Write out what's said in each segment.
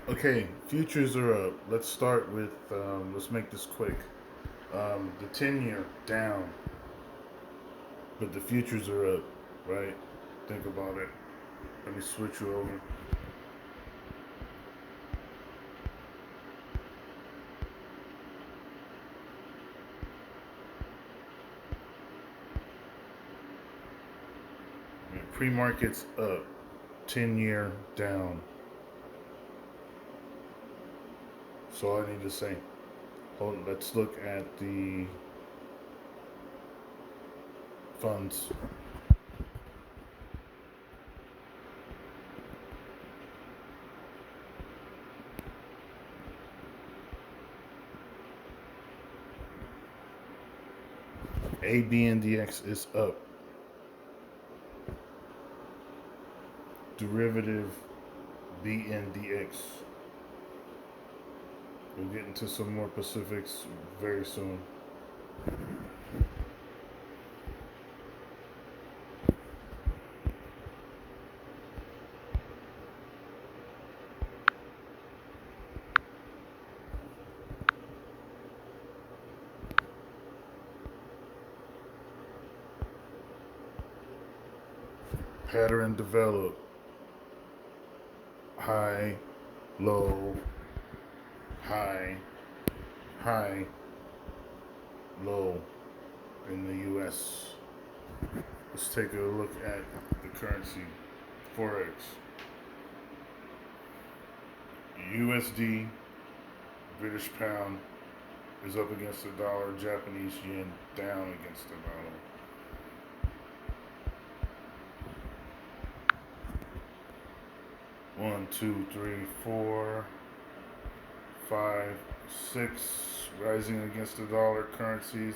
Okay, futures are up. Let's start with, let's make this quick. The 10 year down, but the futures are up, right? Think about it. Let me switch you over. Pre market's up, 10 year down. That's all I need to say. Hold on, let's look at the funds. ABNDX is up. Derivative BNDX. We'll get into some more Pacifics very soon. Pattern develop. High, low, high, high, low in the US. Let's take a look at the currency. Forex. USD, British pound is up against the dollar. Japanese yen down against the dollar. 1, 2, 3, 4, 5, 6 rising against the dollar currencies.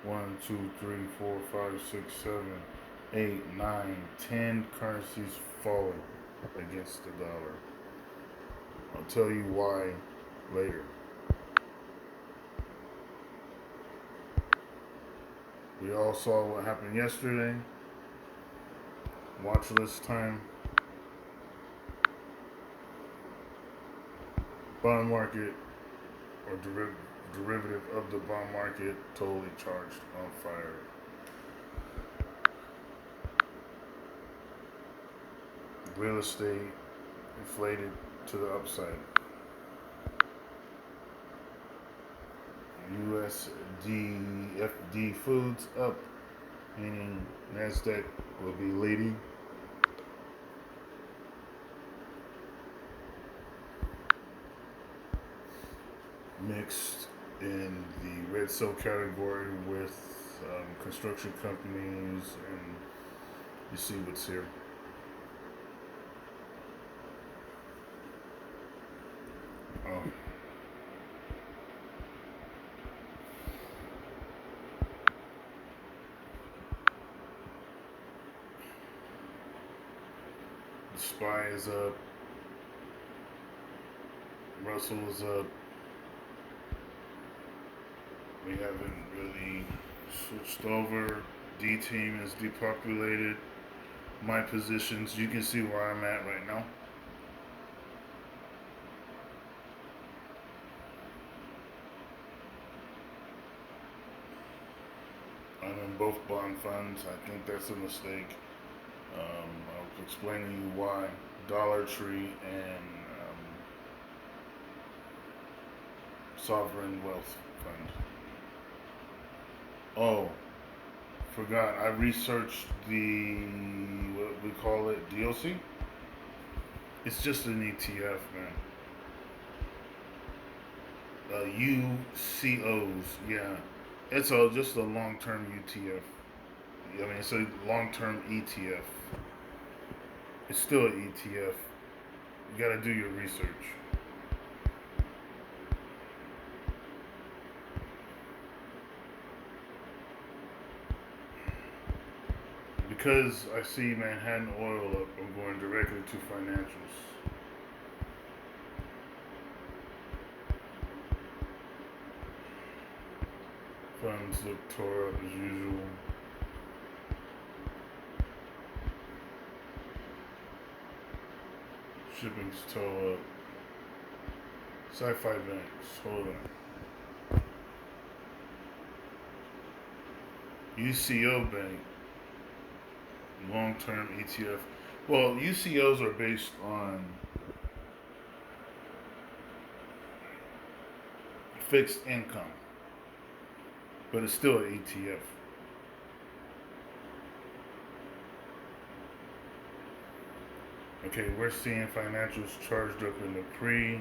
1, 2, 3, 4, 5, 6, 7, 8, 9, 10 currencies falling against the dollar. I'll tell you why later. We all saw what happened yesterday. Watch list time. Bond market or derivative of the bond market totally charged on fire. Real estate inflated to the upside. USDFD foods up, meaning NASDAQ will be leading. Mixed in the red cell category with construction companies, and you see what's here. Oh. The SPY is up. Russell is up. We haven't really switched over. D team is depopulated. My positions, you can see where I'm at right now. I'm in both bond funds. I think that's a mistake. I'll explain to you why. Dollar Tree and Sovereign Wealth Fund. Oh, forgot. I researched the what we call it DOC. It's just an ETF, man. UCOs, yeah. It's just a long term UTF. I mean, it's a long term ETF. It's still an ETF. You got to do your research. Because I see Manhattan Oil up, I'm going directly to financials. Funds look tore up as usual. Shipping's toe up. Sci-fi banks. Hold on. UCO Bank, long-term ETF. Well, UCOs are based on fixed income, but it's still an ETF. Okay, we're seeing financials charged up in the pre.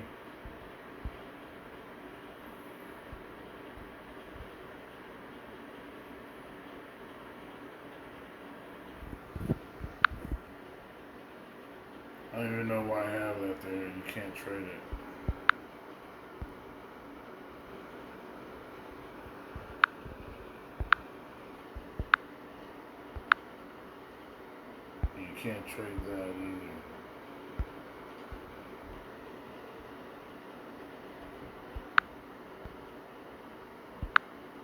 I don't even know why I have that there. You can't trade it. You can't trade that either.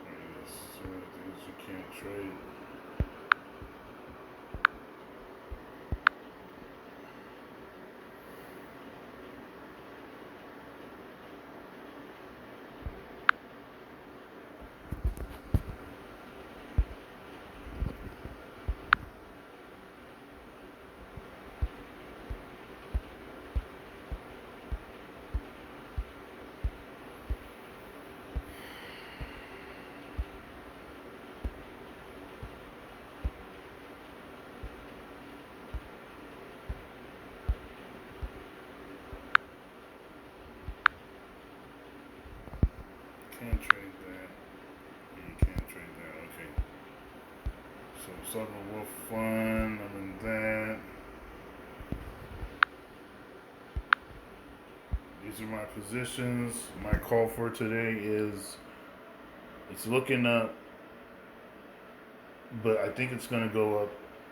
Yes, so things you can't trade. Can't trade that. You can't trade that. Okay. So Sovereign Wealth Fund. I'm in that. These are my positions. My call for today is it's looking up, but I think it's going to go up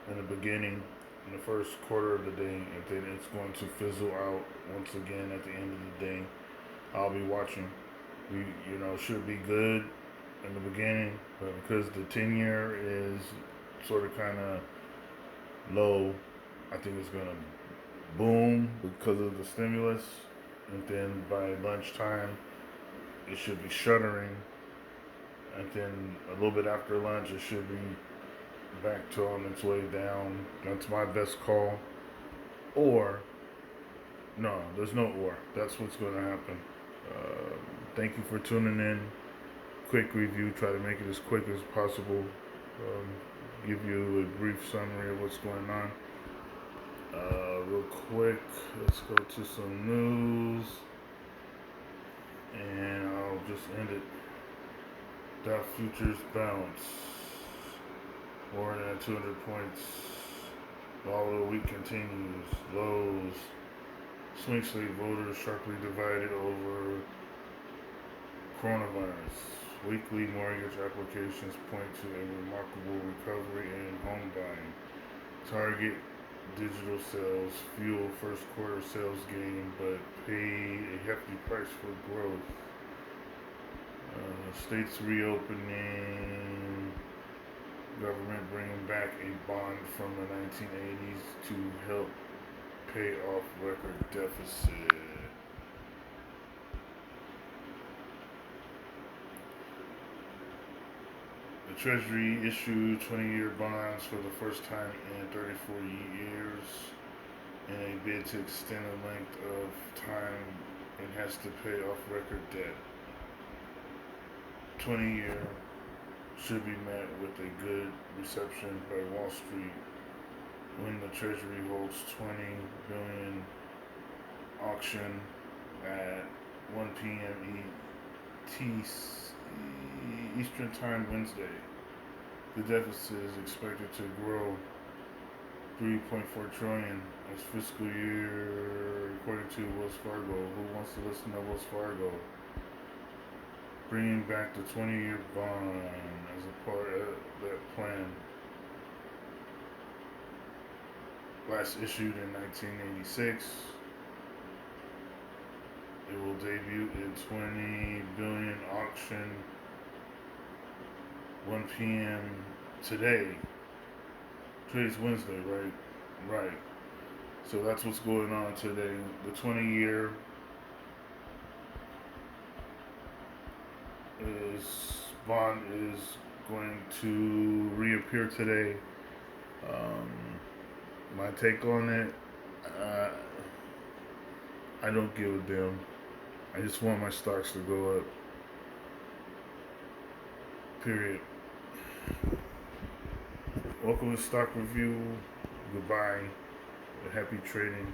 in the beginning, in the first quarter of the day, and then it's going to fizzle out once again at the end of the day. I'll be watching. We, should be good in the beginning, but because the 10-year is sort of kind of low, I think it's going to boom because of the stimulus, and then by lunchtime, it should be shuttering, and then a little bit after lunch, it should be back to on its way down. That's my best call. Or, no, there's no or. That's what's going to happen. Uh, Thank you for tuning in. Quick review, try to make it as quick as possible. Give you a brief summary of what's going on. Real quick, let's go to some news, and I'll just end it. Dow futures bounce, more than 200 points. Volatile week continues. Lows. Swing state voters sharply divided over coronavirus. Weekly mortgage applications point to a remarkable recovery in home buying. Target digital sales fuel first quarter sales gain, but paid a hefty price for growth. States reopening. Government bringing back a bond from the 1980s to help pay off record deficit. The Treasury issued 20-year bonds for the first time in 34 years in a bid to extend the length of time it has to pay off record debt. 20-year should be met with a good reception by Wall Street when the Treasury holds 20 billion auction at 1 p.m. Eastern Time Wednesday. The deficit is expected to grow 3.4 trillion as fiscal year, according to Wells Fargo. Who wants to listen to Wells Fargo? Bringing back the 20-year bond as a part of that plan. Last issued in 1986. It will debut in 20 billion auction 1 p.m. today. Today's Wednesday, right? Right. So that's what's going on today. The 20-year is bond is going to reappear today. Um, my take on it, uh, I don't give a damn. I just want my stocks to go up. Period. Welcome to Stock Review. Goodbye. Happy trading.